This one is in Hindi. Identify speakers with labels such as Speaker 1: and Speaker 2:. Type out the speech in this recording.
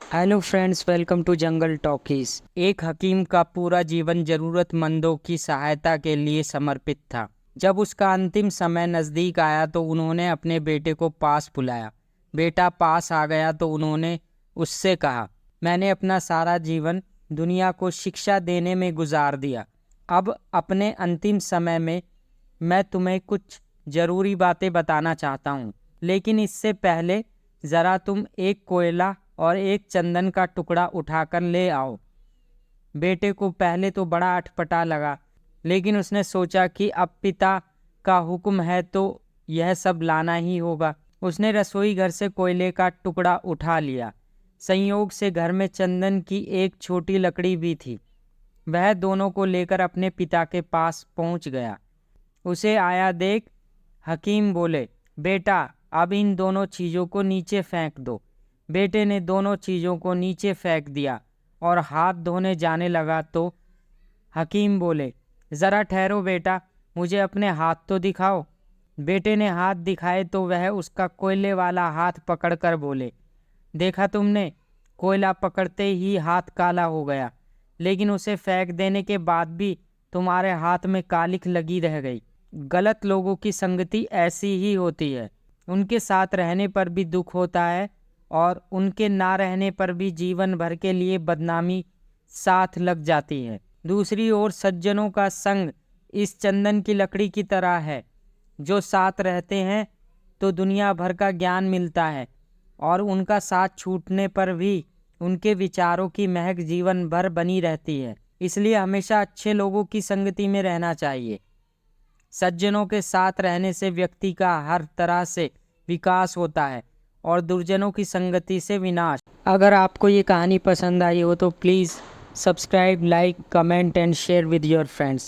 Speaker 1: Hello friends, welcome to jungle talkies. एक हकीम का पूरा जीवन जरूरतमंदों की सहायता के लिए समर्पित था। जब उसका अंतिम समय नज़दीक आया तो उन्होंने अपने बेटे को पास बुलाया। बेटा पास आ गया तो उन्होंने उससे कहा, मैंने अपना सारा जीवन दुनिया को शिक्षा देने में गुजार दिया। अब अपने अंतिम समय में मैं तुम्हें कुछ ज़रूरी बातें बताना चाहता हूँ, लेकिन इससे पहले ज़रा तुम एक कोयला और एक चंदन का टुकड़ा उठाकर ले आओ। बेटे को पहले तो बड़ा अटपटा लगा, लेकिन उसने सोचा कि अब पिता का हुक्म है तो यह सब लाना ही होगा। उसने रसोई घर से कोयले का टुकड़ा उठा लिया। संयोग से घर में चंदन की एक छोटी लकड़ी भी थी। वह दोनों को लेकर अपने पिता के पास पहुंच गया। उसे आया देख हकीम बोले, बेटा अब इन दोनों चीज़ों को नीचे फेंक दो। बेटे ने दोनों चीज़ों को नीचे फेंक दिया और हाथ धोने जाने लगा तो हकीम बोले, ज़रा ठहरो बेटा, मुझे अपने हाथ तो दिखाओ। बेटे ने हाथ दिखाए तो वह उसका कोयले वाला हाथ पकड़कर बोले, देखा तुमने, कोयला पकड़ते ही हाथ काला हो गया, लेकिन उसे फेंक देने के बाद भी तुम्हारे हाथ में कालिख लगी रह गई। गलत लोगों की संगति ऐसी ही होती है। उनके साथ रहने पर भी दुख होता है और उनके ना रहने पर भी जीवन भर के लिए बदनामी साथ लग जाती है। दूसरी ओर सज्जनों का संग इस चंदन की लकड़ी की तरह है। जो साथ रहते हैं तो दुनिया भर का ज्ञान मिलता है और उनका साथ छूटने पर भी उनके विचारों की महक जीवन भर बनी रहती है। इसलिए हमेशा अच्छे लोगों की संगति में रहना चाहिए। सज्जनों के साथ रहने से व्यक्ति का हर तरह से विकास होता है और दुर्जनों की संगति से विनाश। अगर आपको ये कहानी पसंद आई हो तो please subscribe, like, comment and share with your friends.